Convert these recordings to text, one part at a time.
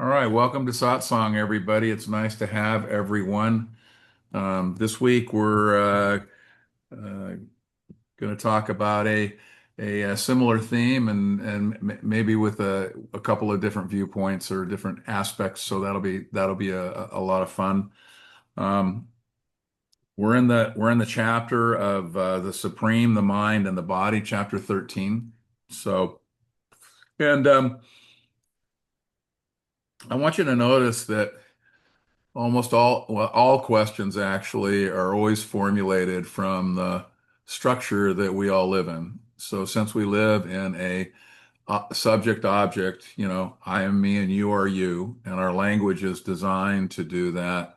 All right, welcome to Satsang, everybody. It's nice to have everyone. This week we're going to talk about a similar theme and maybe with a couple of different viewpoints or different aspects. So that'll be a lot of fun. Um, we're in the chapter of the Supreme, the Mind, and the Body, chapter 13. So and I want you to notice that. Almost all questions actually are always formulated from the structure that we all live in. So since we live in a subject object, I am me and you are you, and our language is designed to do that.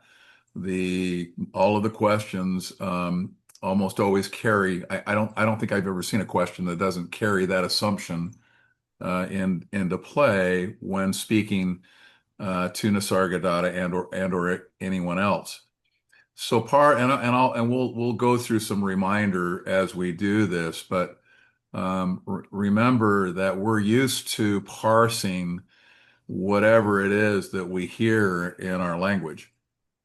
The all of the questions almost always carry. I don't think I've ever seen a question that doesn't carry that assumption into play when speaking to Nisargadatta and or anyone else. So we'll go through some reminder as we do this, but remember that we're used to parsing whatever it is that we hear in our language.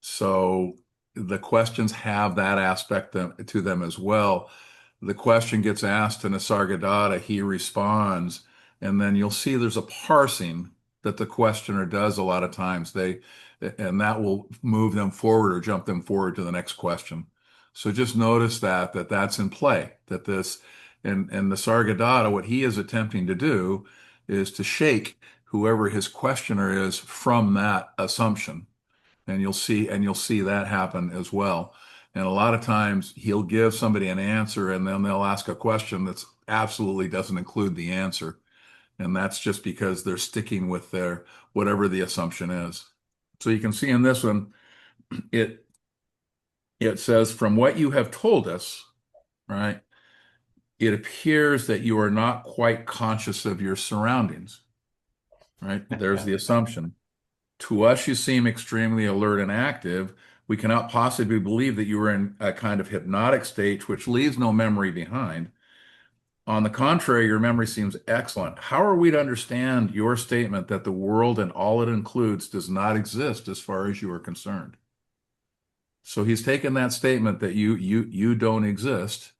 So the questions have that aspect to them as well. The question gets asked to Nisargadatta, he responds, and then you'll see there's a parsing that the questioner does a lot of times. And that will move them forward or jump them forward to the next question. So just notice that's in play, that this and Nisargadatta, what he is attempting to do is to shake whoever his questioner is from that assumption. And you'll see that happen as well. And a lot of times he'll give somebody an answer and then they'll ask a question that absolutely doesn't include the answer. And that's just because they're sticking with their whatever the assumption is. So you can see in this one, it it says, from what you have told us, right, it appears that you are not quite conscious of your surroundings, right? There's the assumption. To us, you seem extremely alert and active. We cannot possibly believe that you are in a kind of hypnotic state which leaves no memory behind. On the contrary, your memory seems excellent. How are we to understand your statement that the world and all it includes does not exist as far as you are concerned? So he's taken that statement that you don't exist,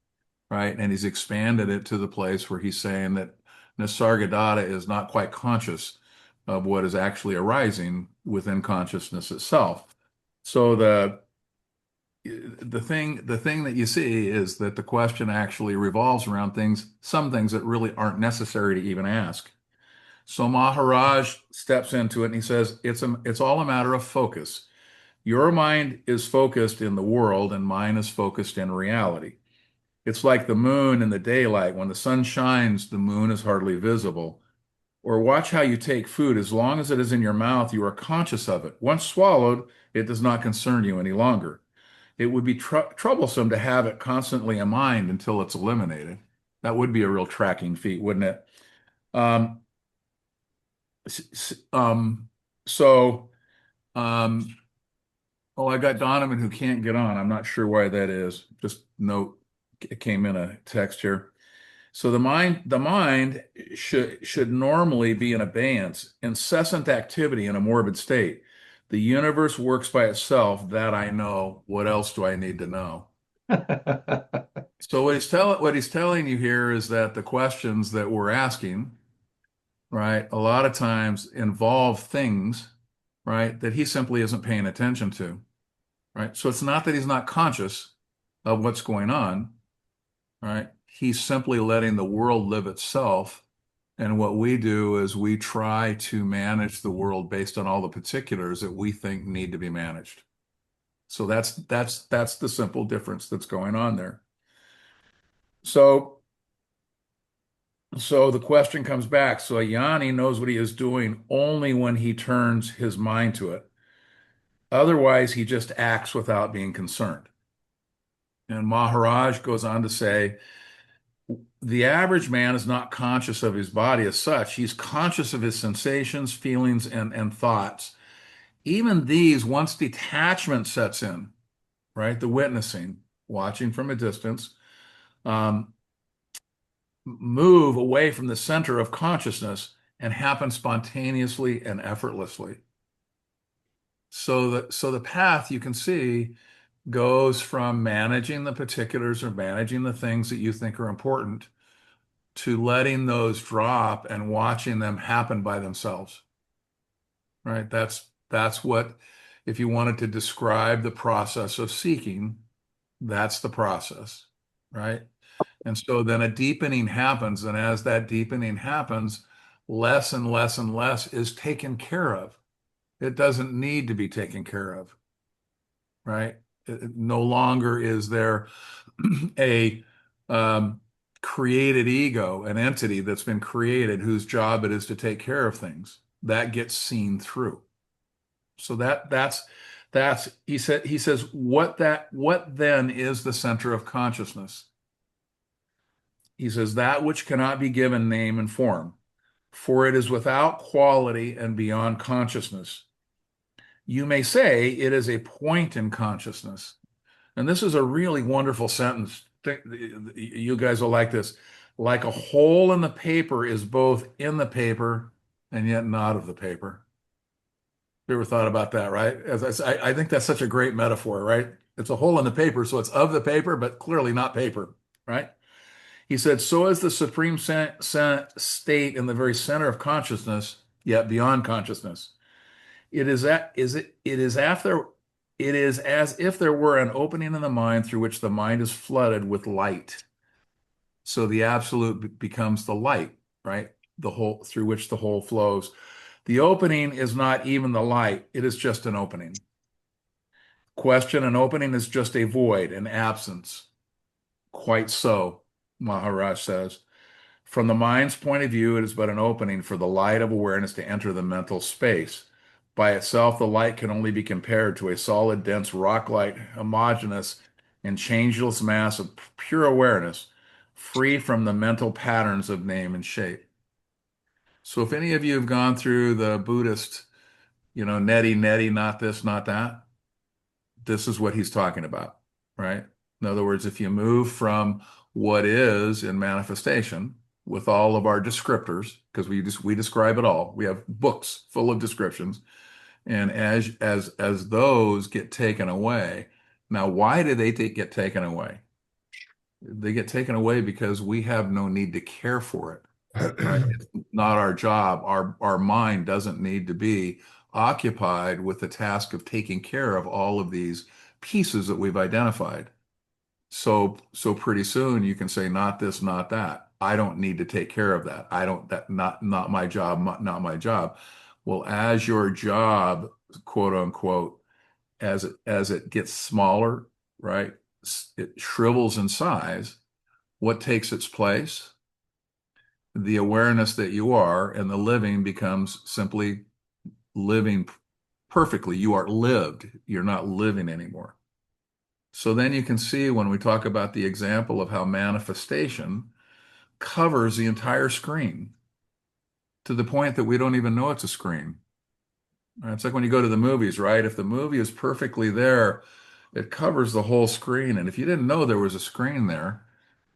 right? And he's expanded it to the place where he's saying that Nisargadatta is not quite conscious of what is actually arising within consciousness itself. So the thing that you see is that the question actually revolves around some things that really aren't necessary to even ask. So Maharaj steps into it and he says, it's all a matter of focus. Your mind is focused in the world and mine is focused in reality. It's like the moon in the daylight. When the sun shines, the moon is hardly visible. Or watch how you take food. As long as it is in your mouth, you are conscious of it. Once swallowed, it does not concern you any longer. It would be troublesome to have it constantly in mind until it's eliminated. That would be a real tracking feat, wouldn't it? Um, so, um, oh, I got Donovan who can't get on. I'm not sure why that is. Just note, it came in a text here. So the mind should normally be in abeyance, incessant activity in a morbid state. The universe works by itself, that I know. What else do I need to know? So what he's telling you here is that the questions that we're asking, right, a lot of times involve things, right, that he simply isn't paying attention to, right? So it's not that he's not conscious of what's going on, right? He's simply letting the world live itself. And what we do is we try to manage the world based on all the particulars that we think need to be managed. So that's the simple difference that's going on there. So so the question comes back. So a Yanni knows what he is doing only when he turns his mind to it. Otherwise, he just acts without being concerned. And Maharaj goes on to say, the average man is not conscious of his body as such. He's conscious of his sensations, feelings, and thoughts. Even these, once detachment sets in, right? The witnessing, watching from a distance, um, move away from the center of consciousness and happen spontaneously and effortlessly. So the path you can see goes from managing the particulars or managing the things that you think are important to letting those drop and watching them happen by themselves, right? That's what, if you wanted to describe the process of seeking, that's the process, right? And so then a deepening happens, and as that deepening happens, less and less and less is taken care of. It doesn't need to be taken care of, right? No longer is there a created ego, an entity that's been created whose job it is to take care of things. That gets seen through. So that's he says what then is the center of consciousness? He says that which cannot be given name and form, for it is without quality and beyond consciousness. You may say it is a point in consciousness. And this is a really wonderful sentence. You guys will like this. Like a hole in the paper is both in the paper and yet not of the paper. You ever thought about that, right? I think that's such a great metaphor, right? It's a hole in the paper, so it's of the paper, but clearly not paper, right? He said, so is the supreme state in the very center of consciousness, yet beyond consciousness. It is as if there were an opening in the mind through which the mind is flooded with light. So the absolute becomes the light, right? The whole through which the whole flows. The opening is not even the light, it is just an opening. Question, an opening is just a void, an absence. Quite so, Maharaj says. From the mind's point of view, it is but an opening for the light of awareness to enter the mental space. By itself, the light can only be compared to a solid, dense, rock-like, homogeneous, and changeless mass of pure awareness, free from the mental patterns of name and shape. So if any of you have gone through the Buddhist, neti, neti, not this, not that, this is what he's talking about, right? In other words, if you move from what is in manifestation with all of our descriptors, because we describe it all. We have books full of descriptions, and as those get taken away, now why do they get taken away? They get taken away because we have no need to care for it, right? It's not our job. Our mind doesn't need to be occupied with the task of taking care of all of these pieces that we've identified. So pretty soon you can say, not this, not that. I don't need to take care of that. I don't, that not my job, not my job. Well, as your job, quote unquote, as it gets smaller, right? It shrivels in size. What takes its place? The awareness that you are, and the living becomes simply living perfectly. You are lived. You're not living anymore. So then you can see when we talk about the example of how manifestation covers the entire screen to the point that we don't even know it's a screen. It's like when you go to the movies, right? If the movie is perfectly there, it covers the whole screen. And if you didn't know there was a screen there,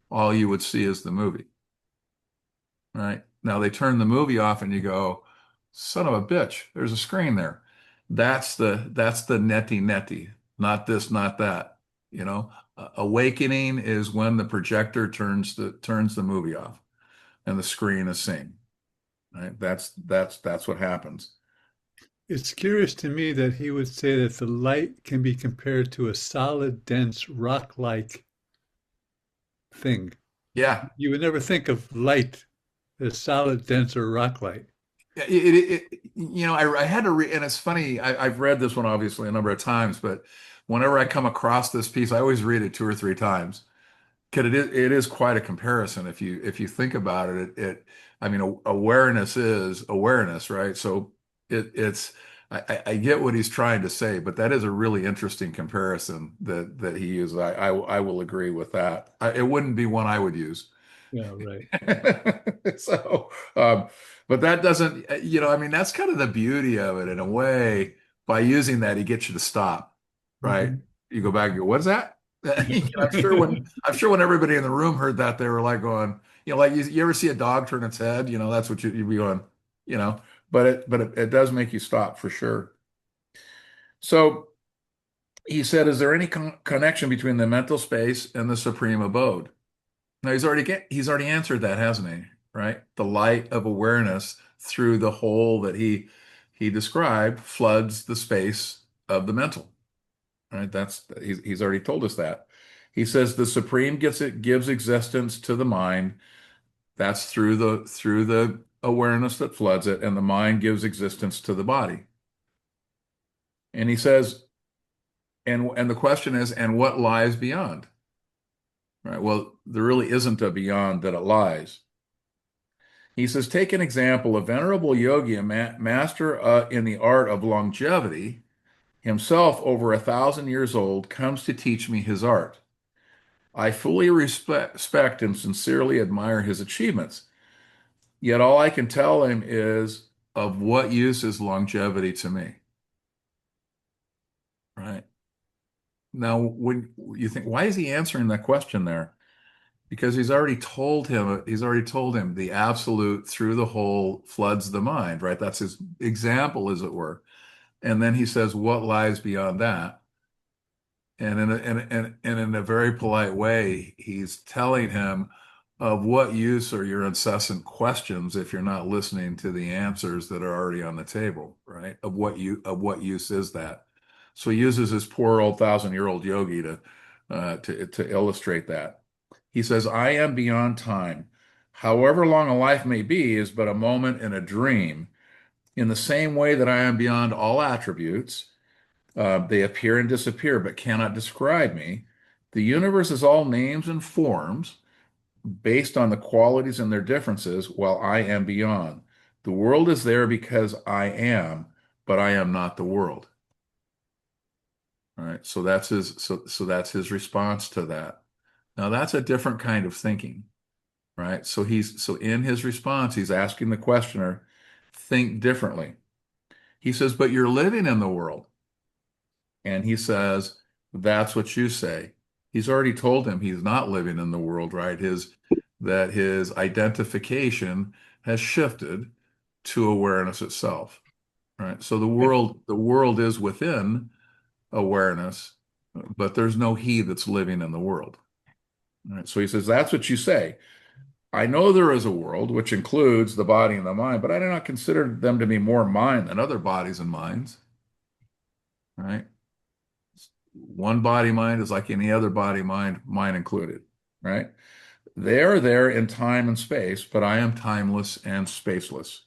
all you would see is the movie, right? Now they turn the movie off and you go, son of a bitch, there's a screen there. That's the neti neti, not this, not that. Awakening is when the projector turns the movie off and the screen is seen. Right? That's what happens. It's curious to me that he would say that the light can be compared to a solid, dense, rock-like thing. Yeah. You would never think of light as solid, dense, or rock-like. I had to read, and it's funny. I've read this one obviously a number of times, but whenever I come across this piece, I always read it two or three times because it is quite a comparison. If you think about it, I mean, awareness is awareness, right? So it's I get what he's trying to say, but that is a really interesting comparison that he uses. I will agree with that. It wouldn't be one I would use. Yeah, right. So, but that doesn't, I mean, that's kind of the beauty of it in a way. By using that, he gets you to stop, right? Mhm. You go back and go, "What's that?" I'm sure when everybody in the room heard that, they were like going, like you ever see a dog turn its head? That's what you'd be going, you know. But it does make you stop for sure. So he said, is there any connection between the mental space and the supreme abode? Now he's already answered that, hasn't he? Right? The light of awareness through the hole that he described floods the space of the mental. Right? He's already told us that. He says the supreme gives existence to the mind. That's through the awareness that floods it, and the mind gives existence to the body. And he says, and the question is, and what lies beyond? Right? Well, there really isn't a beyond that it lies. He says, take an example. A venerable yogi, a master in the art of longevity, himself over 1,000 years old, comes to teach me his art. I fully respect and sincerely admire his achievements. Yet all I can tell him is, of what use is longevity to me? Right? Now, when you think, why is he answering that question there? Because he's already told him the absolute through the whole floods the mind, right? That's his example, as it were. And then he says, what lies beyond that? And in a very polite way, he's telling him, of what use are your incessant questions if you're not listening to the answers that are already on the table, right? Of what use is that? So he uses his poor old 1,000-year-old yogi to illustrate that. He says, I am beyond time. However long a life may be is but a moment in a dream. In the same way that I am beyond all attributes, they appear and disappear, but cannot describe me. The universe is all names and forms based on the qualities and their differences, while I am beyond. The world is there because I am, but I am not the world. All right. So that's his response to that. Now that's a different kind of thinking, right? So in his response, he's asking the questioner, think differently. He says, but you're living in the world. And he says, that's what you say. He's already told him he's not living in the world, right? That his identification has shifted to awareness itself, right? So the world is within awareness, but there's no he that's living in the world. Right? So he says, that's what you say. I know there is a world which includes the body and the mind, but I do not consider them to be more mine than other bodies and minds, right? One body mind is like any other body mind, mine included, right? They are there in time and space, but I am timeless and spaceless.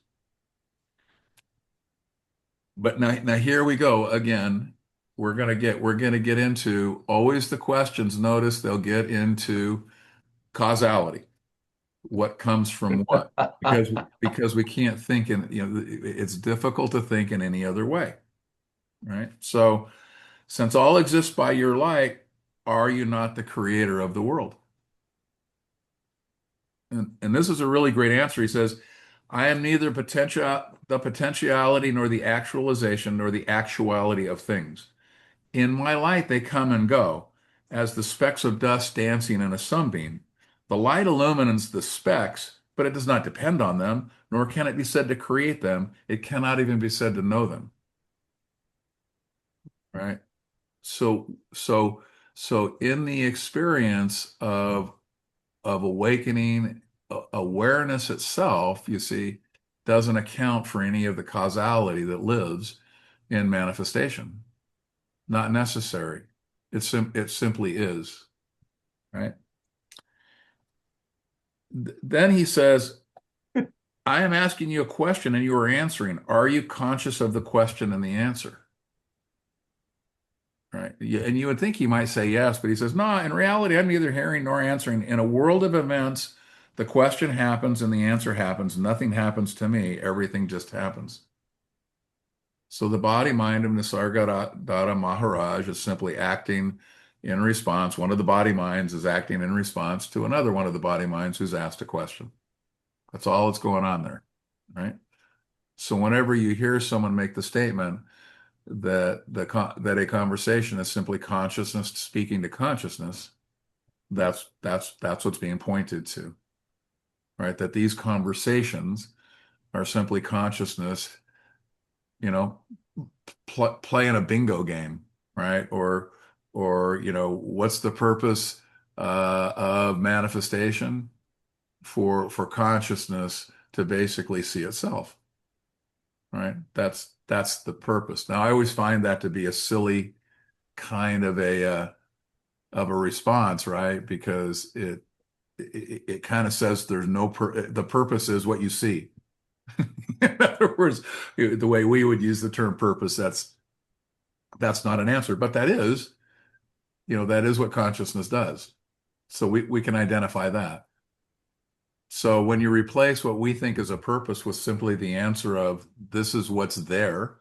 But now here we go again. We're gonna get into always the questions. Notice they'll get into causality. What comes from what? Because we can't think in, it's difficult to think in any other way, right? So since all exists by your light, are you not the creator of the world? And this is a really great answer. He says, I am neither the potentiality nor the actualization nor the actuality of things. In my light, they come and go, as the specks of dust dancing in a sunbeam. The light illumines the specks, but it does not depend on them, nor can it be said to create them. It cannot even be said to know them, right? So, so, so in the experience of awakening, awareness itself, you see, doesn't account for any of the causality that lives in manifestation. Not necessary. It simply is, right? Then he says, I am asking you a question and you are answering. Are you conscious of the question and the answer? Right. And you would think he might say yes, but he says, no, in reality, I'm neither hearing nor answering. In a world of events, the question happens and the answer happens. Nothing happens to me. Everything just happens. So the body mind of Nisargadatta Maharaj is simply acting in response. One of the body minds is acting in response to another one of the body minds who's asked a question. That's all that's going on there, right? So whenever you hear someone make the statement that a conversation is simply consciousness speaking to consciousness, that's what's being pointed to, right? That these conversations are simply consciousness, you know, playing a bingo game, right? Or what's the purpose of manifestation? For consciousness to basically see itself, right? That's the purpose. Now, I always find that to be a silly kind of a response, right? Because it kind of says there's the purpose is what you see. In other words, the way we would use the term purpose, that's not an answer, but that is what consciousness does. So we can identify that. So when you replace what we think is a purpose with simply the answer of this is what's there,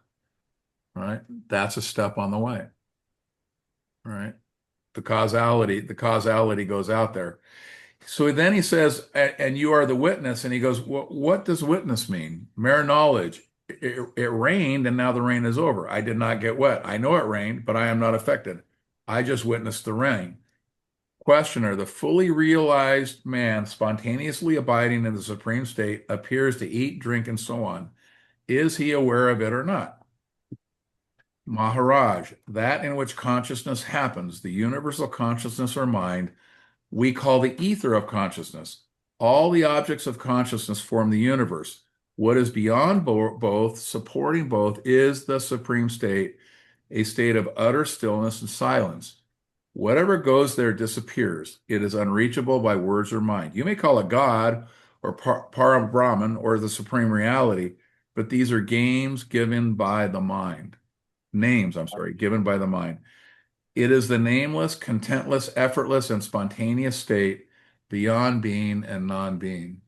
right? That's a step on the way, right? The causality goes out there. So then he says, and you are the witness. And he goes, what does witness mean? Mere knowledge. It rained and now the rain is over. I did not get wet. I know it rained, but I am not affected. I just witnessed the rain. Questioner, the fully realized man, spontaneously abiding in the supreme state, appears to eat, drink, and so on. Is he aware of it or not? Maharaj, that in which consciousness happens, the universal consciousness or mind, we call the ether of consciousness. All the objects of consciousness form the universe. What is beyond both, supporting both, is the supreme state, a state of utter stillness and silence. Whatever goes there disappears. It is unreachable by words or mind. You may call it God or Param Brahman or the supreme reality, but these are games given by the mind. Names, I'm sorry, given by the mind. It is the nameless, contentless, effortless, and spontaneous state beyond being and non-being.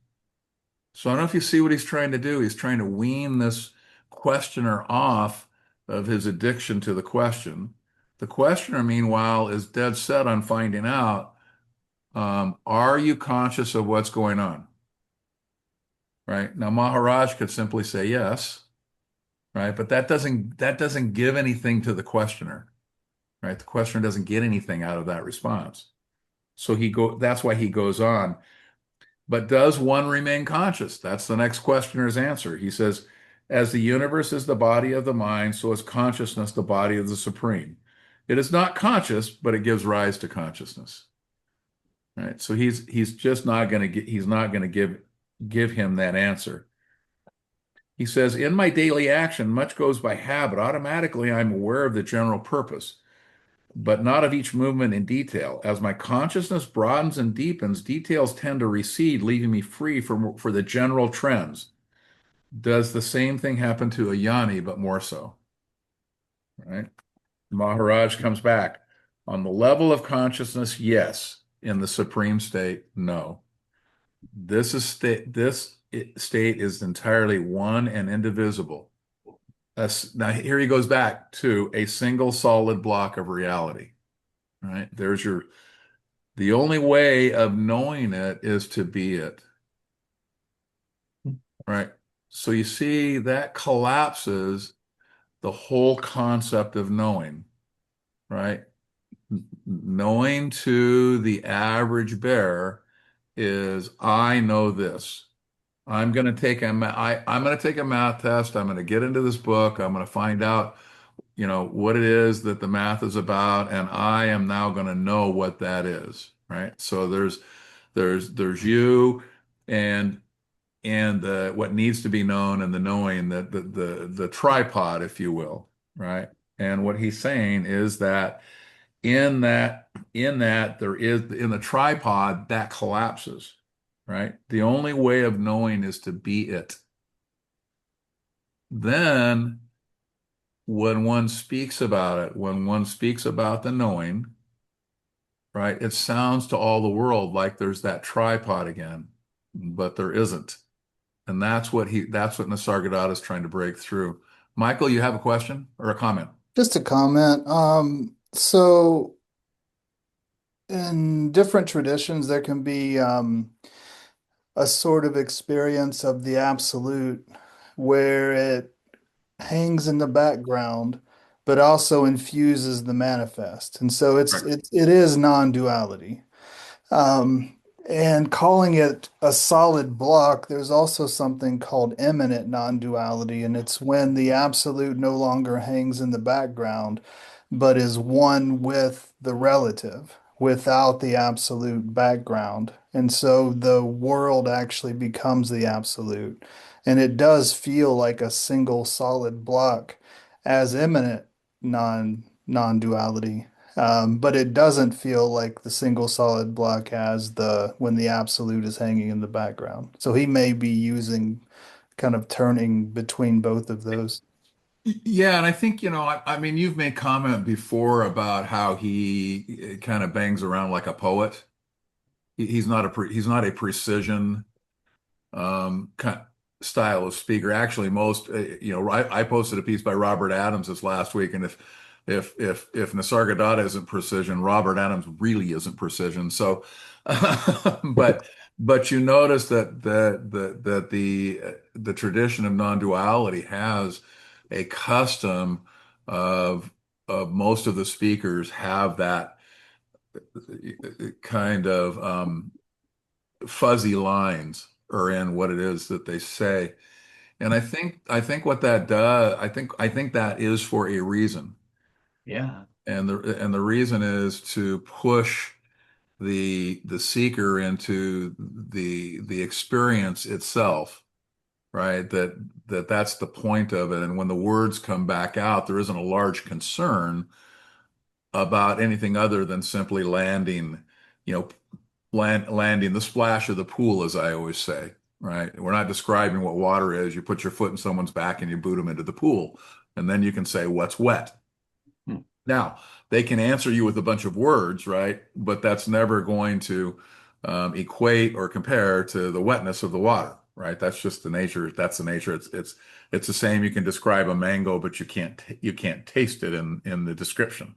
So I don't know if you see what he's trying to do. He's trying to wean this questioner off of his addiction to the question. The questioner, meanwhile, is dead set on finding out, are you conscious of what's going on? Right? Now, Maharaj could simply say yes, right? But that doesn't give anything to the questioner, right? The questioner doesn't get anything out of that response. So that's why he goes on. But does one remain conscious? That's the next questioner's answer. He says, as the universe is the body of the mind, so is consciousness the body of the supreme. It is not conscious, but it gives rise to consciousness. Right? So he's just not going to he's not going to give him that answer. He says, in my daily action, much goes by habit. Automatically, I'm aware of the general purpose, but not of each movement in detail. As my consciousness broadens and deepens, details tend to recede, leaving me free for the general trends. Does the same thing happen to a Yanni, but more so? Right? Maharaj comes back. On the level of consciousness, yes. In the supreme state, no. This state is entirely one and indivisible. Now here he goes back to a single solid block of reality. Right? The only way of knowing it is to be it. Right? So you see that collapses the whole concept of knowing, right? Knowing to the average bear is I know this. I'm going to take I'm going to take a math test. I'm going to get into this book. I'm going to find out, what it is that the math is about, and I am now going to know what that is, right? So there's you and what needs to be known and the knowing that the tripod, if you will, right? And what he's saying is that in that there is in the tripod that collapses, right? The only way of knowing is to be it. Then when one speaks about it, when one speaks about the knowing, right, it sounds to all the world like there's that tripod again, but there isn't. And that's what Nisargadatta is trying to break through. Michael, you have a question or a comment? Just a comment. So in different traditions, there can be a sort of experience of the absolute where it hangs in the background, but also infuses the manifest. And so Right. it is non-duality. Um, And calling it a solid block, there's also something called immanent non-duality, and it's when the absolute no longer hangs in the background, but is one with the relative, without the absolute background. And so the world actually becomes the absolute. And it does feel like a single solid block as immanent non-duality. But it doesn't feel like the single solid block has the when the absolute is hanging in the background. So he may be using kind of turning between both of those. Yeah, and I think, I mean, you've made comment before about how he kind of bangs around like a poet. He's not a precision kind style of speaker. Actually, most I posted a piece by Robert Adams this last week, and if Nisargadatta isn't precision, Robert Adams really isn't precision. So, but you notice that the tradition of non-duality has a custom of most of the speakers have that kind of fuzzy lines are in what it is that they say. And I think what that does, I think that is for a reason. Yeah. And the reason is to push the seeker into the experience itself, right? That's the point of it. And when the words come back out, there isn't a large concern about anything other than simply landing, you know, landing the splash of the pool, as I always say, right? We're not describing what water is. You put your foot in someone's back and you boot them into the pool. And then you can say, what's wet? Hmm. Now, they can answer you with a bunch of words, right? But that's never going to equate or compare to the wetness of the water, right? That's just the nature. That's the nature. It's the same. You can describe a mango, but you can't taste it in the description.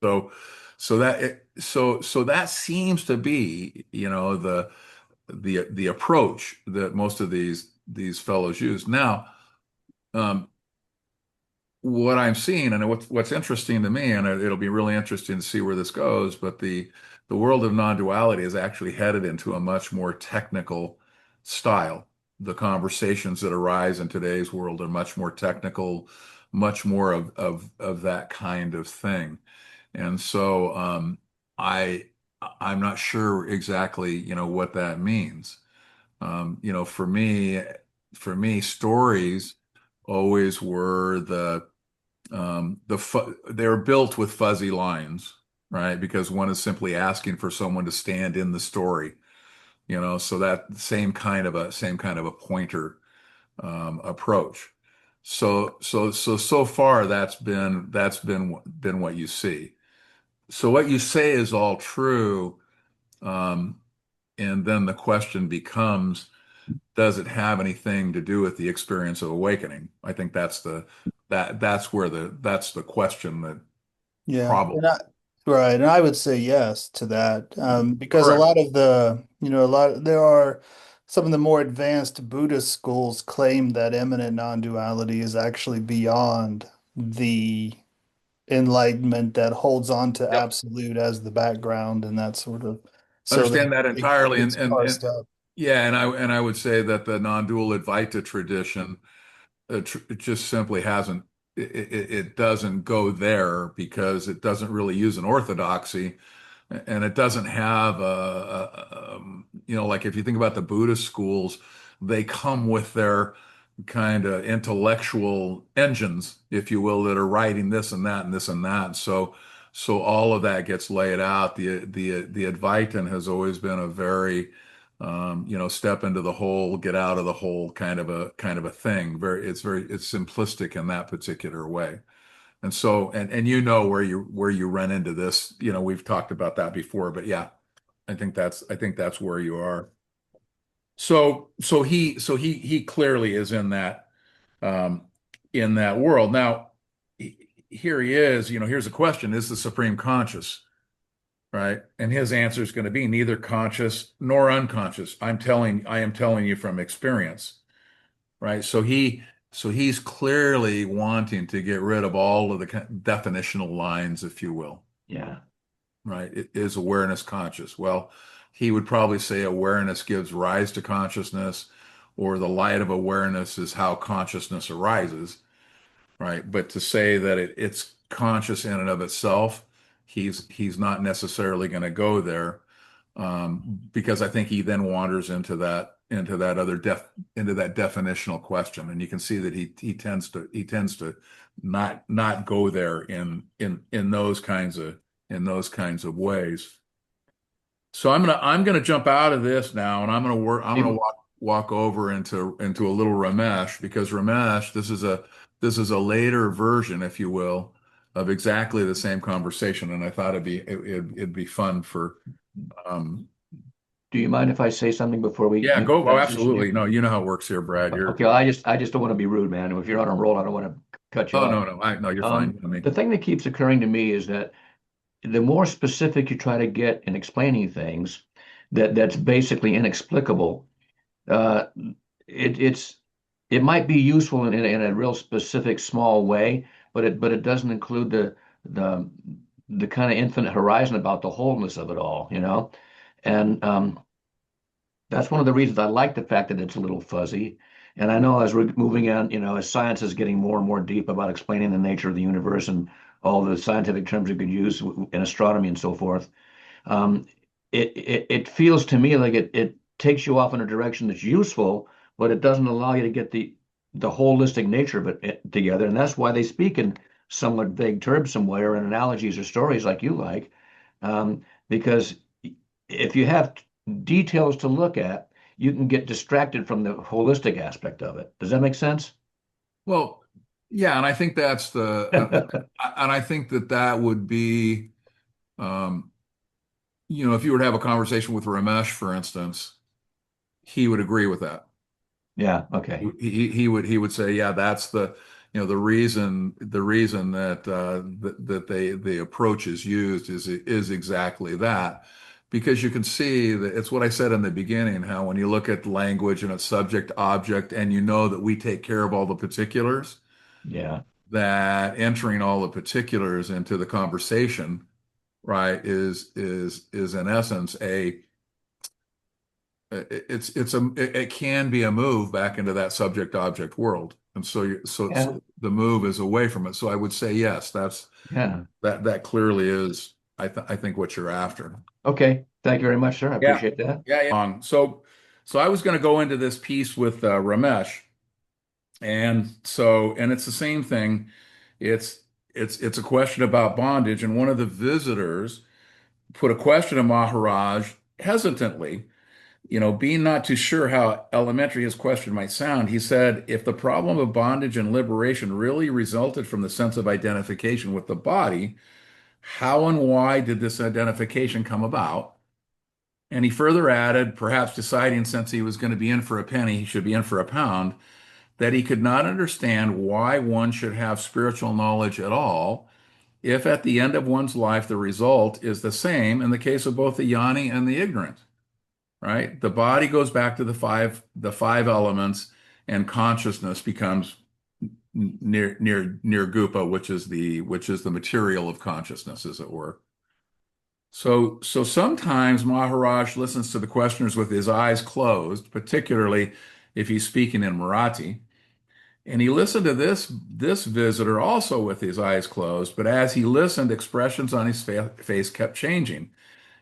So so that seems to be, the approach that most of these fellows use. Now, um, what I'm seeing and what's interesting to me, and it'll be really interesting to see where this goes, but the world of non-duality is actually headed into a much more technical style. The conversations that arise in today's world are much more technical, much more of that kind of thing. And so I I'm not sure exactly, what that means. For me, stories always were they were built with fuzzy lines, right? Because one is simply asking for someone to stand in the story, so that same kind of a pointer approach. So far that's been what you see. So what you say is all true, um, and then the question becomes, does it have anything to do with the experience of awakening? I think that's the question that Yeah, probably right. And I would say yes to that, because a correct. lot of there are some of the more advanced Buddhist schools claim that immanent non-duality is actually beyond the enlightenment that holds on to Yep. absolute as the background and that sort of. So Understand that it entirely, and gets parsed up. yeah, and I would say that the non-dual Advaita tradition it just simply hasn't it doesn't go there because it doesn't really use an orthodoxy, and it doesn't have like if you think about the Buddhist schools, they come with their kind of intellectual engines, if you will, that are writing this and that and this and that. So all of that gets laid out. The Advaitin has always been a very step into the hole, get out of the hole kind of a thing. It's simplistic in that particular way. And so, and where you run into this, we've talked about that before, but yeah, I think that's where you are. So he clearly is in that world. Now, here he is, here's a question, is the Supreme conscious? Right? And his answer is going to be neither conscious nor unconscious. I am telling you from experience, right? So he's clearly wanting to get rid of all of the definitional lines, if you will, Yeah. right? It is awareness conscious. Well, he would probably say awareness gives rise to consciousness, or the light of awareness is how consciousness arises, right? But to say that it's conscious in and of itself, he's not necessarily going to go there, because I think he then wanders into that other into that definitional question, and you can see that he tends to not go there in those kinds of ways. So I'm gonna jump out of this now, and I'm gonna walk over into a little Ramesh, because Ramesh, this is a later version, if you will, of exactly the same conversation, and I thought it'd be fun for um, Do you mind if I say something before we yeah, go. Oh, transition absolutely. here? No, you know how it works here, Brad. Okay, well, I just don't want to be rude, man. If you're on a roll, I don't want to cut you Oh, off. no, no, no, you're fine. You know me. The thing that keeps occurring to me is that the more specific you try to get in explaining things, that's basically inexplicable. Uh, it's it might be useful in a real specific small way, but it doesn't include the the kind of infinite horizon about the wholeness of it all, you know. And that's one of the reasons I like the fact that it's a little fuzzy. And I know as we're moving on, as science is getting more and more deep about explaining the nature of the universe and all the scientific terms we could use in astronomy and so forth, um, it feels to me like it takes you off in a direction that's useful, but it doesn't allow you to get the holistic nature of it together. And that's why they speak in somewhat vague terms somewhere and analogies or stories like you like, because if you have details to look at, you can get distracted from the holistic aspect of it. Does that make sense? Well, yeah, and I think and I think that would be, um, if you were to have a conversation with Ramesh, for instance, he would agree with that. Yeah, okay. He would say, yeah, that's the reason that the approach is used is exactly that, because you can see that it's what I said in the beginning, how when you look at language and its subject object, and you know that we take care of all the particulars, Yeah. that entering all the particulars into the conversation, right, is in essence it can be a move back into that subject object world, and Yeah. so the move is away from it. So I would say yes, Yeah. that clearly is, I think, what you're after. Okay. Thank you very much, sir. I Yeah, appreciate that. yeah, yeah. So I was going to go into this piece with Ramesh, and it's the same thing. It's a question about bondage, and one of the visitors put a question to Maharaj hesitantly. Being not too sure how elementary his question might sound, he said, if the problem of bondage and liberation really resulted from the sense of identification with the body, how and why did this identification come about? And he further added, perhaps deciding since he was going to be in for a penny, he should be in for a pound, that he could not understand why one should have spiritual knowledge at all if at the end of one's life the result is the same in the case of both the jnani and the ignorant. Right? The body goes back to the five elements, and consciousness becomes near gupa, which is the material of consciousness, as it were. So sometimes Maharaj listens to the questioners with his eyes closed, particularly if he's speaking in Marathi. And he listened to this visitor also with his eyes closed, but as he listened, expressions on his face kept changing.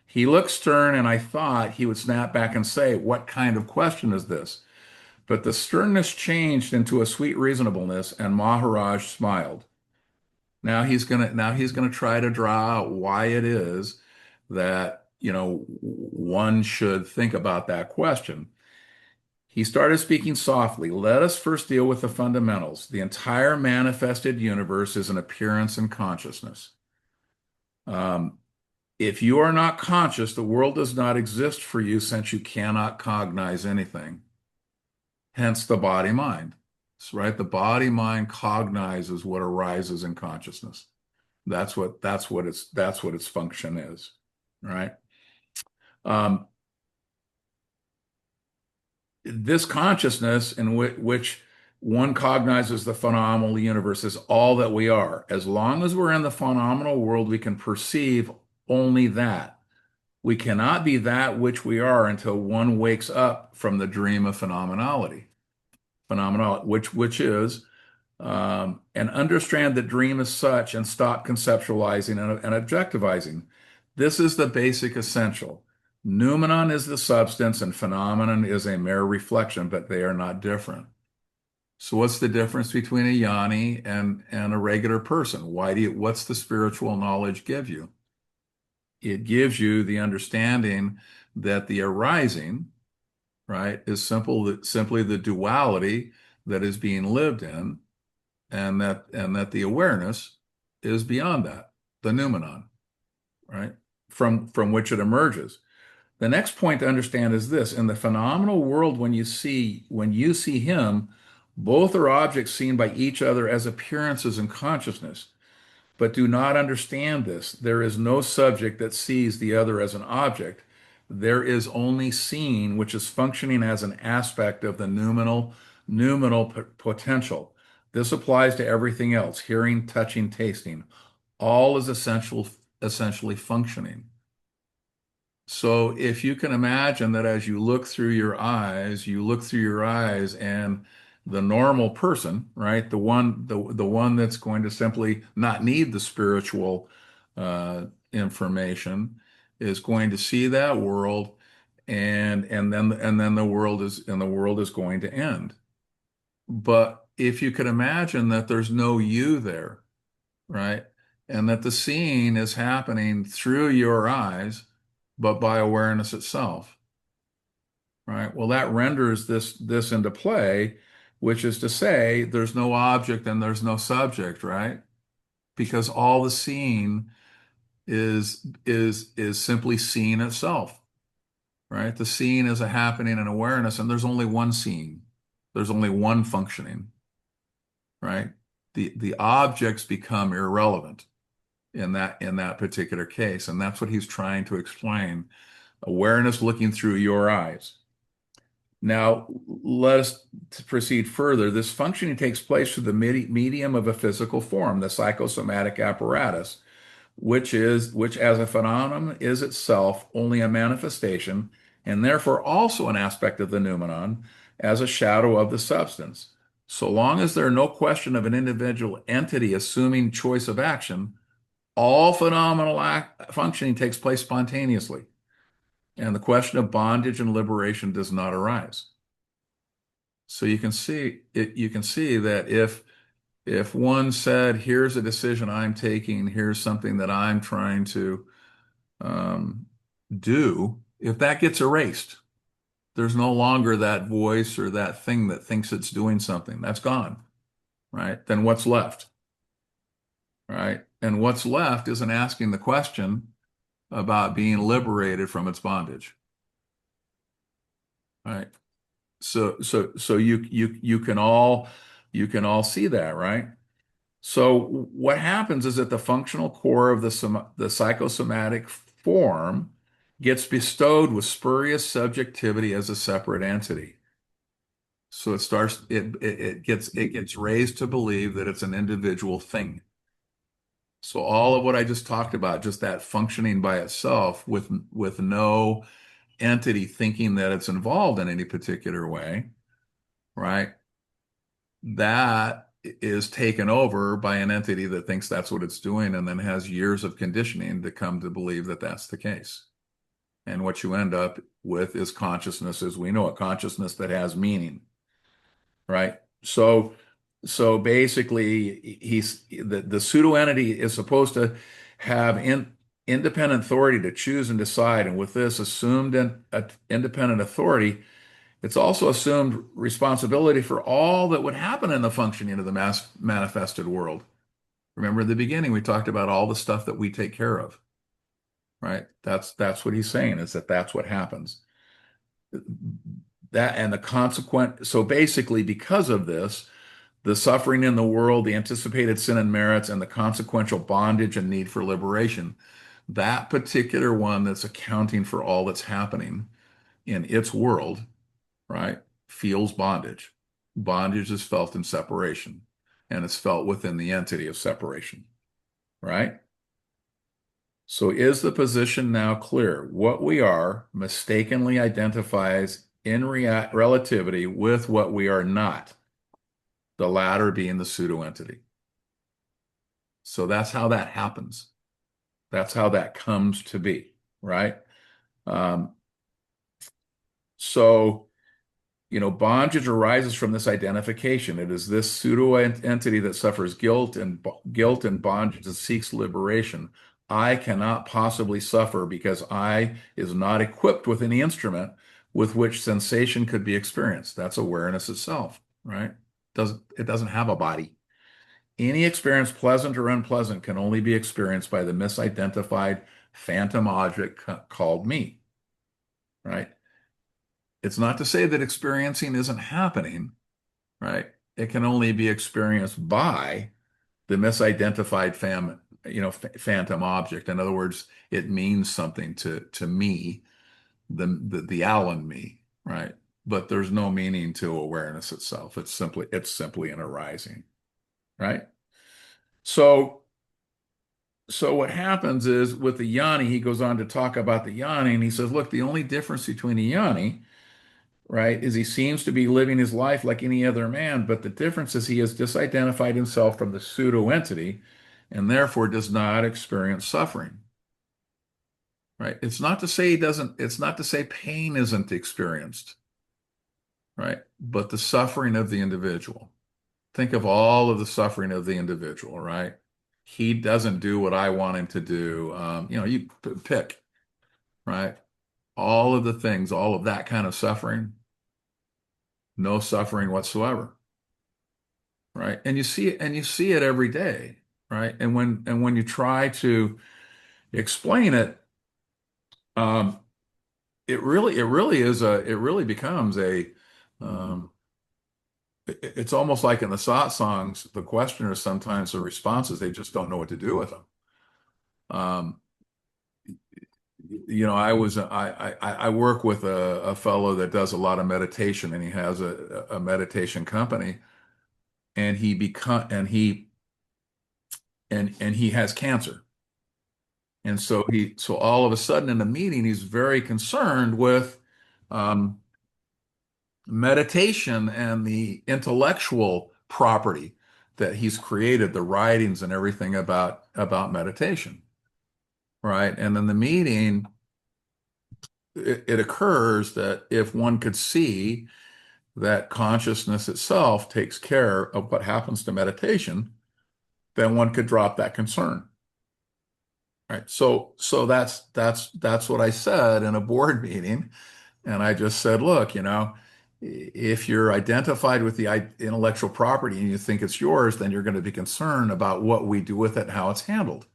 He looked stern, and I thought he would snap back and say, "What kind of question is this?" But the sternness changed into a sweet reasonableness, and Maharaj smiled. Now he's gonna try to draw out why it is that one should think about that question. He started speaking softly. Let us first deal with the fundamentals. The entire manifested universe is an appearance in consciousness. Um, If you are not conscious, the world does not exist for you, since you cannot cognize anything. Hence the body mind. Right? The body mind cognizes what arises in consciousness. That's what its function is. Right? Um, this consciousness in which one cognizes the phenomenal universe is all that we are. As long as we're in the phenomenal world, we can perceive only that. We cannot be that which we are until one wakes up from the dream of phenomenality, which is and understand that dream as such and stop conceptualizing and objectivizing. This is the basic essential. Noumenon is the substance and phenomenon is a mere reflection, but they are not different. So what's the difference between a yoni and a regular person? What's the spiritual knowledge give you? It gives you the understanding that the arising, right, is simply the duality that is being lived in, and that the awareness is beyond that, the noumenon, right, from which it emerges. The next point to understand is this: in the phenomenal world, when you see him, both are objects seen by each other as appearances in consciousness, but do not understand this. There is no subject that sees the other as an object. There is only seeing, which is functioning as an aspect of the noumenal potential. This applies to everything else: hearing, touching, tasting. All is essentially functioning. So if you can imagine that as you look through your eyes, and the normal person, right? The one that's going to simply not need the spiritual information is going to see that world, and then the world is going to end. But if you could imagine that there's no you there, right? And that the seeing is happening through your eyes, but by awareness itself, right? Well, that renders this into play, which is to say there's no object and there's no subject, right? Because all the seeing is simply seeing itself, right? The seeing is a happening in awareness, and there's only one seeing. There's only one functioning, right? The objects become irrelevant in that particular case, and that's what he's trying to explain. Awareness looking through your eyes. Now, let us proceed further. This functioning takes place through the medium of a physical form, the psychosomatic apparatus, which as a phenomenon is itself only a manifestation, and therefore also an aspect of the noumenon, as a shadow of the substance. So long as there are no question of an individual entity assuming choice of action, all phenomenal functioning takes place spontaneously, and the question of bondage and liberation does not arise. So you can see that if one said, "Here's a decision I'm taking, here's something that I'm trying to do," if that gets erased, there's no longer that voice or that thing that thinks it's doing something. That's gone, right? Then what's left, right? And what's left isn't asking the question about being liberated from its bondage, right? So you can all see that, right? So what happens is that the functional core of the psychosomatic form gets bestowed with spurious subjectivity as a separate entity. So it gets raised to believe that it's an individual thing. So all of what I just talked about, just that functioning by itself with no entity thinking that it's involved in any particular way, right? That is taken over by an entity that thinks that's what it's doing, and then has years of conditioning to come to believe that that's the case. And what you end up with is consciousness as we know it, consciousness that has meaning, right? So basically, the pseudo entity is supposed to have independent authority to choose and decide, and with this assumed independent authority, it's also assumed responsibility for all that would happen in the functioning of the manifested world. Remember in the beginning, we talked about all the stuff that we take care of, right? That's what he's saying, is that's what happens. That and the consequent. So basically, because of this, the suffering in the world, the anticipated sin and merits, and the consequential bondage and need for liberation, that particular one that's accounting for all that's happening in its world, right, feels bondage. Bondage is felt in separation, and it's felt within the entity of separation, right? So is the position now clear? What we are mistakenly identifies in relativity with what we are not, the latter being the pseudo entity. So that's how that happens. That's how that comes to be, right? Um, so, bondage arises from this identification. It is this pseudo entity that suffers guilt and bondage that seeks liberation. I cannot possibly suffer because I is not equipped with any instrument with which sensation could be experienced. That's awareness itself, right? It doesn't have a body. Any experience, pleasant or unpleasant, can only be experienced by the misidentified phantom object called me, right? It's not to say that experiencing isn't happening, right? It can only be experienced by the misidentified phantom object. In other words, it means something to me, the Alan me, right? But there's no meaning to awareness itself. It's simply an arising, right? So what happens is with the yoni, he goes on to talk about the yoni, and he says, look, the only difference between a yoni, right, is he seems to be living his life like any other man, but the difference is he has disidentified himself from the pseudo entity and therefore does not experience suffering, right? It's not to say pain isn't experienced, right? But the suffering of the individual. Think of all of the suffering of the individual, right? He doesn't do what I want him to do. You pick, right? All of the things, all of that kind of suffering, no suffering whatsoever, right? And you see it every day, right? And when you try to explain it, um, it really becomes um, it's almost like in the satsangs, the questioners sometimes the responses they just don't know what to do with them. Um, I work with a fellow that does a lot of meditation, and he has a meditation company, and he has cancer. And so all of a sudden in the meeting, he's very concerned with um, meditation and the intellectual property that he's created, the writings and everything about meditation, right? And in the meeting, it occurs that if one could see that consciousness itself takes care of what happens to meditation, then one could drop that concern. Right. So that's what I said in a board meeting. And I just said, look, if you're identified with the intellectual property and you think it's yours, then you're going to be concerned about what we do with it and how it's handled.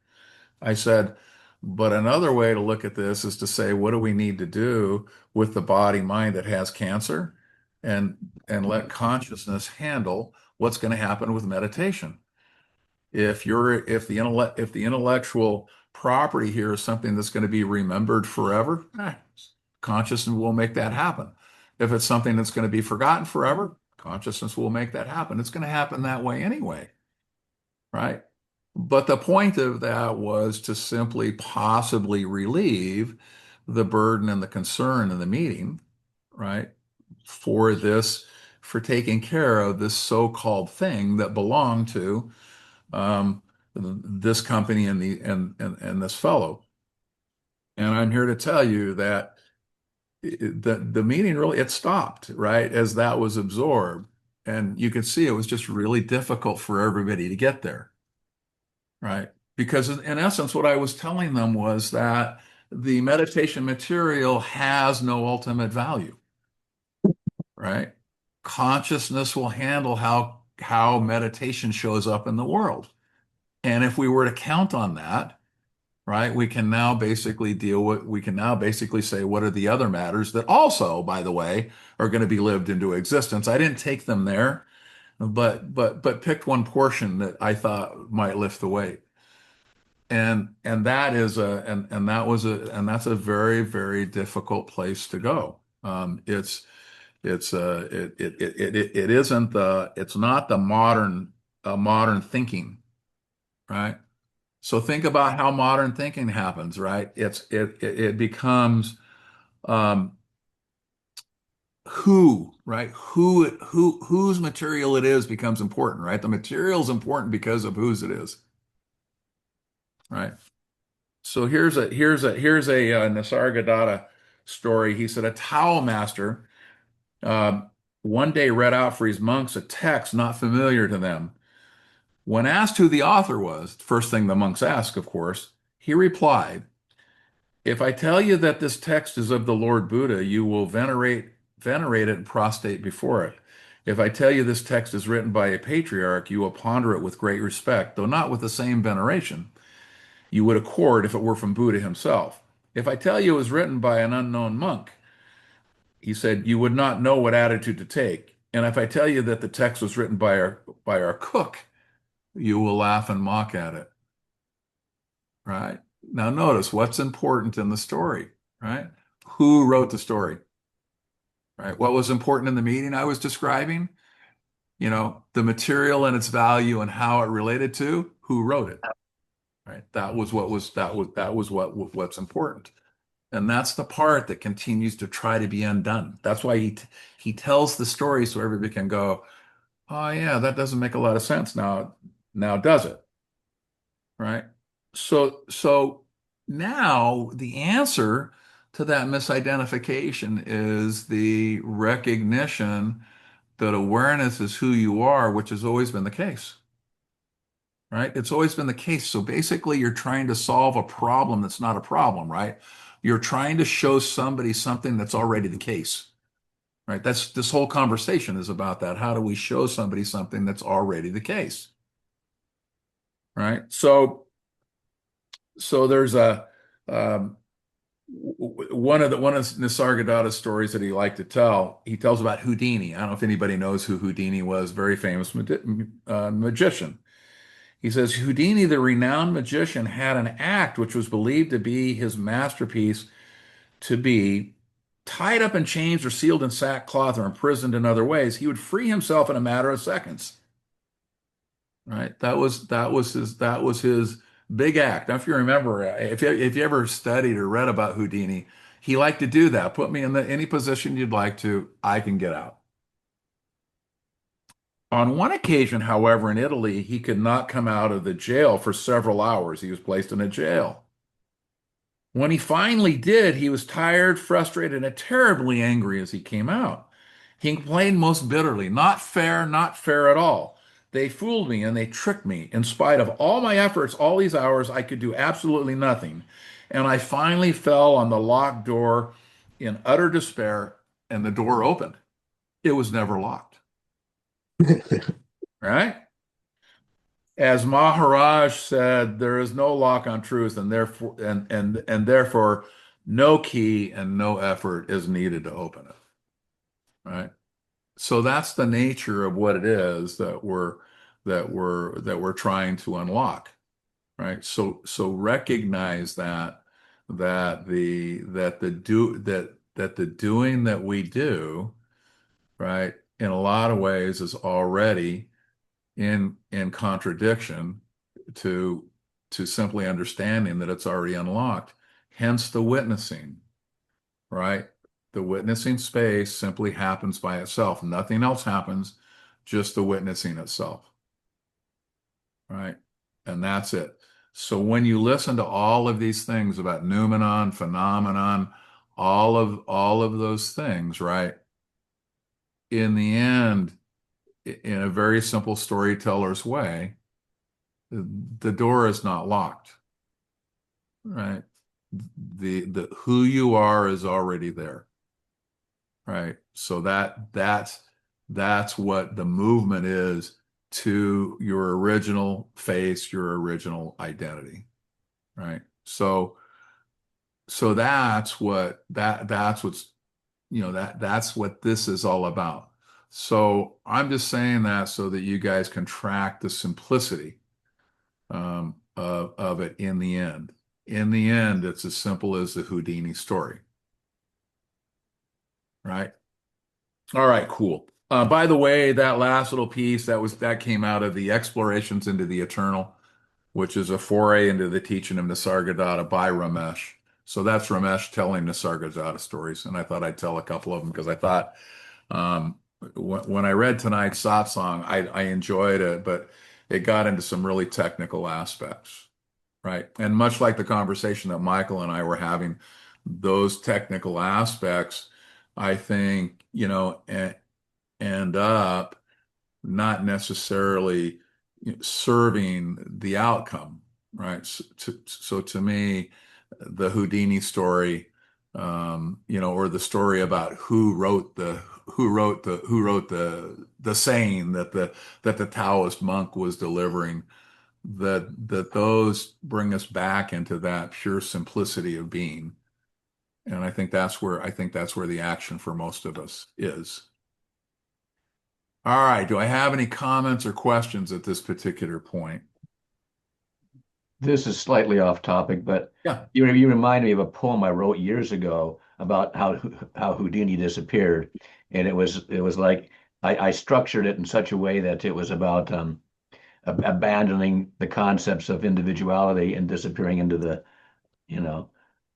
I said, but another way to look at this is to say, what do we need to do with the body mind that has cancer, and let consciousness handle what's going to happen with meditation. If the intellectual property here is something that's going to be remembered forever, consciousness will make that happen. If it's something that's going to be forgotten forever, consciousness will make that happen. It's going to happen that way anyway, right? But the point of that was to simply possibly relieve the burden and the concern in the meeting, right? For taking care of this so-called thing that belonged to um, this company and this fellow. And I'm here to tell you that the meeting really, it stopped, right, as that was absorbed. And you could see it was just really difficult for everybody to get there, right? Because in essence, what I was telling them was that the meditation material has no ultimate value, right? Consciousness will handle how meditation shows up in the world. And if we were to count on that, right, we can now basically say, what are the other matters that also, by the way, are going to be lived into existence? I didn't take them there, but picked one portion that I thought might lift the weight. And that is a and that was a and that's a very, very difficult place to go. It's not the modern thinking, right? So think about how modern thinking happens, right? It becomes um, right? Whose material it is becomes important, right? The material is important because of whose it is, right? So here's a Nisargadatta story. He said a towel master uh, one day read out for his monks a text not familiar to them. When asked who the author was, first thing the monks asked, of course, he replied, "If I tell you that this text is of the Lord Buddha, you will venerate it and prostrate before it. If I tell you this text is written by a patriarch, you will ponder it with great respect, though not with the same veneration you would accord if it were from Buddha himself. If I tell you it was written by an unknown monk," he said, "you would not know what attitude to take. And if I tell you that the text was written by our cook, you will laugh and mock at it." Right? Now notice what's important in the story, right? Who wrote the story, right? What was important in the meeting I was describing? The material and its value and how it related to who wrote it, right? That was what's important. And that's the part that continues to try to be undone. That's why he tells the story so everybody can go, "Oh yeah, that doesn't make a lot of sense now does it?" Right? So now the answer to that misidentification is the recognition that awareness is who you are, which has always been the case. Right? It's always been the case. So basically, you're trying to solve a problem that's not a problem, right? You're trying to show somebody something that's already the case, right? That's this whole conversation is about that. How do we show somebody something that's already the case, right? So there's um, one of Nisargadatta's stories that he liked to tell. He tells about Houdini. I don't know if anybody knows who Houdini was. Very famous magician. He says Houdini, the renowned magician, had an act which was believed to be his masterpiece to be tied up in chains or sealed in sackcloth or imprisoned in other ways. He would free himself in a matter of seconds. Right? That was his big act. Now, if you remember, if you ever studied or read about Houdini, he liked to do that. Put me in any position you'd like to, I can get out. On one occasion, however, in Italy, he could not come out of the jail for several hours. He was placed in a jail. When he finally did, he was tired, frustrated, and terribly angry as he came out. He complained most bitterly, "Not fair, not fair at all. They fooled me and they tricked me. In spite of all my efforts, all these hours, I could do absolutely nothing. And I finally fell on the locked door in utter despair, and the door opened. It was never locked." Right? As Maharaj said, there is no lock on truth, and therefore no key and no effort is needed to open it. Right? So that's the nature of what it is that we're trying to unlock. Right? So recognize that the doing that we do, right, in a lot of ways is already in contradiction to simply understanding that it's already unlocked. Hence the witnessing, right? The witnessing space simply happens by itself. Nothing else happens, just the witnessing itself, right? And that's it. So when you listen to all of these things about noumenon, phenomenon, all of those things, right? In the end, in a very simple storyteller's way, the door is not locked, right? The who you are is already there, right? So that's what the movement is to your original face, your original identity, right? So that's what this is all about. So I'm just saying that so that you guys can track the simplicity of it in the end. In the end, it's as simple as the Houdini story, right? All right, cool. By the way, that last little piece that came out of the Explorations into the Eternal. which is a foray into the teaching of Nisargadatta by Ramesh. So that's Ramesh telling Nisargadatta stories. And I thought I'd tell a couple of them because I thought um, when I read tonight's satsang, I enjoyed it, but it got into some really technical aspects, right? And much like the conversation that Michael and I were having, those technical aspects, I think, end up not necessarily serving the outcome, right? So to me, the Houdini story, or the story about who wrote the saying that the Taoist monk was delivering, that those bring us back into that pure simplicity of being. And I think that's where the action for most of us is. All right. Do I have any comments or questions at this particular point? This is slightly off topic, but Yeah. you remind me of a poem I wrote years ago about how Houdini disappeared, and it was like I structured it in such a way that it was about abandoning the concepts of individuality and disappearing into the, you know.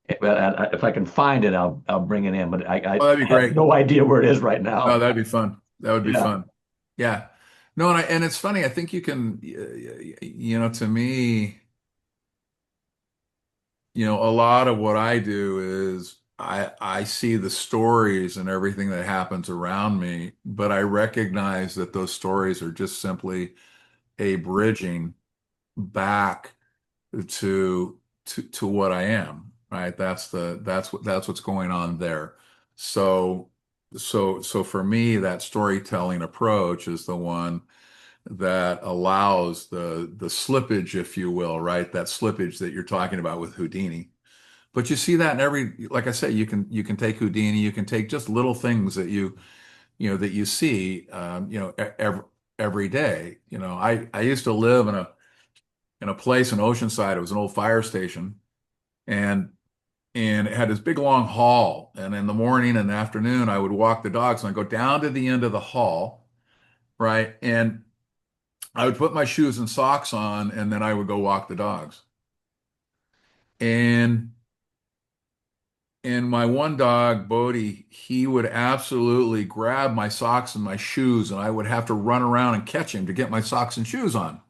If I can find it, I'll bring it in, but I Oh, that'd be have great. no idea where it is right Oh, now. that'd be fun. That would be Yeah. fun. Yeah. No, and it's funny. I think you can, to me, a lot of what I do is I see the stories and everything that happens around me, but I recognize that those stories are just simply a bridging back to what I am, right? That's what's going on there. So so for me, that storytelling approach is the one that allows the slippage, if you will, right? That slippage that you're talking about with Houdini. But you see that in every, like I say, you can take Houdini, you can take just little things that you see, every day. I used to live in a place in Oceanside. It was an old fire station, and it had this big long hall. And in the morning and afternoon, I would walk the dogs, and I'd go down to the end of the hall, right? And I would put my shoes and socks on, and then I would go walk the dogs. And my one dog, Bodie, he would absolutely grab my socks and my shoes, and I would have to run around and catch him to get my socks and shoes on.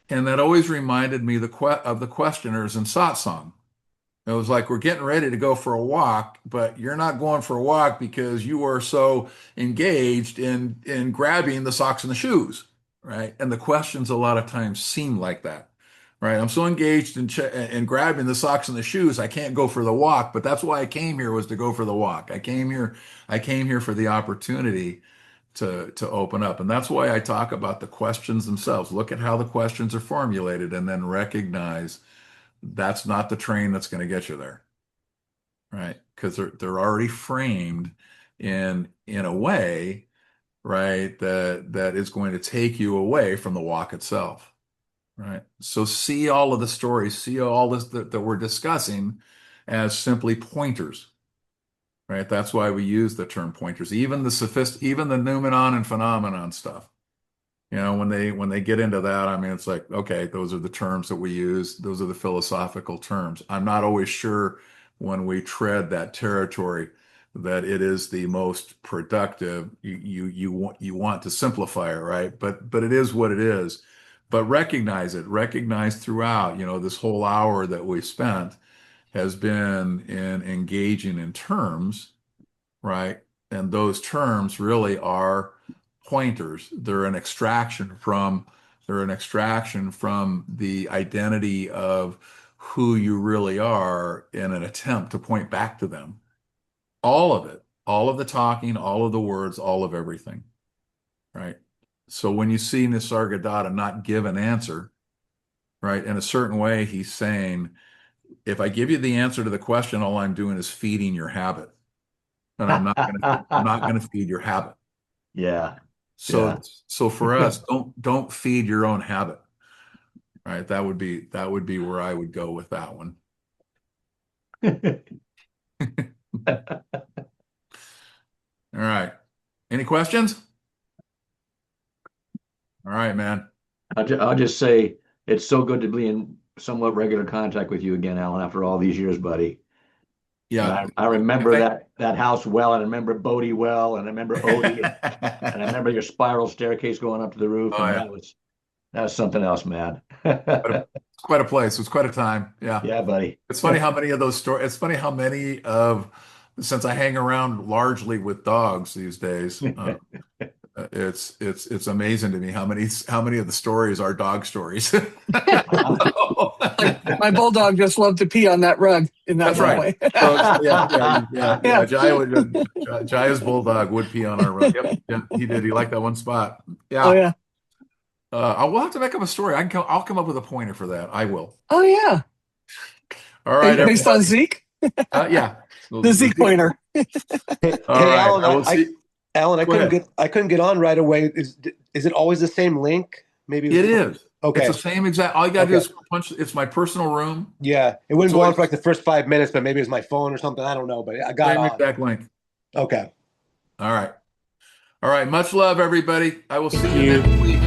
And that always reminded me of the questioners in Satsang. It was like, we're getting ready to go for a walk, but you're not going for a walk because you are so engaged in grabbing the socks and the shoes, right? And the questions a lot of times seem like that, right? I'm so engaged in grabbing the socks and the shoes, I can't go for the walk, but that's why I came here, was to go for the walk. I came here for the opportunity to open up. And that's why I talk about the questions themselves. Look at how the questions are formulated and then recognize that's not the train that's going to get you there, right? Because they're already framed in a way, right, that is going to take you away from the walk itself, right? So see all of the stories, see all this that we're discussing as simply pointers, right? That's why we use the term pointers, even the noumenon and phenomenon stuff. When they get into that, I mean, it's like, okay, those are the terms that we use. Those are the philosophical terms. I'm not always sure when we tread that territory that it is the most productive. You want to simplify it, right? But it is what it is. But recognize it. Recognize throughout, this whole hour that we spent has been in engaging in terms, right? And those terms really are pointers. They're an extraction from the identity of who you really are in an attempt to point back to them. All of it, all of the talking, all of the words, all of everything, right? So when you see Nisargadatta not give an answer, right, in a certain way, he's saying, if I give you the answer to the question, all I'm doing is feeding your habit. And I'm not going to feed your habit. Yeah, So yeah. so for us, don't feed your own habit, right? That would be where I would go with that one. All right. Any questions? All right, man. I'll just say it's so good to be in somewhat regular contact with you again, Alan, after all these years, buddy. Yeah. And I remember that house well, and I remember Bodie well, and I remember Odie, and I remember your spiral staircase going up to the roof, Oh, and yeah. that was something else, man. Quite a place. It was quite a time. Yeah. Yeah, buddy. It's funny how many of those stories, it's funny how many of, since I hang around largely with dogs these days, it's amazing to me how many of the stories are dog stories. Like my bulldog just loved to pee on that rug in that That's right. hallway. Yeah. Jaya's bulldog would pee on our rug. Yep, yeah, he did. He liked that one spot. Yeah. Oh yeah. We'll have to make up a story. I'll come up with a pointer for that. I will. Oh yeah. All right. Based on Zeke, Yeah. the Zeke pointer. Hey, All right. Alan, I will see. Alan, Go ahead. I couldn't get on right away. Is it always the same link? Maybe It is. Okay. It's the same exact. All you gotta do Okay. is punch. It's my personal room. Yeah, it wouldn't So go on it's- for like the first 5 minutes, but maybe it was my phone or something. I don't know, but I got Same on. exact link. Okay. All right. All right. Much love, everybody. I will see Thank you you. next week.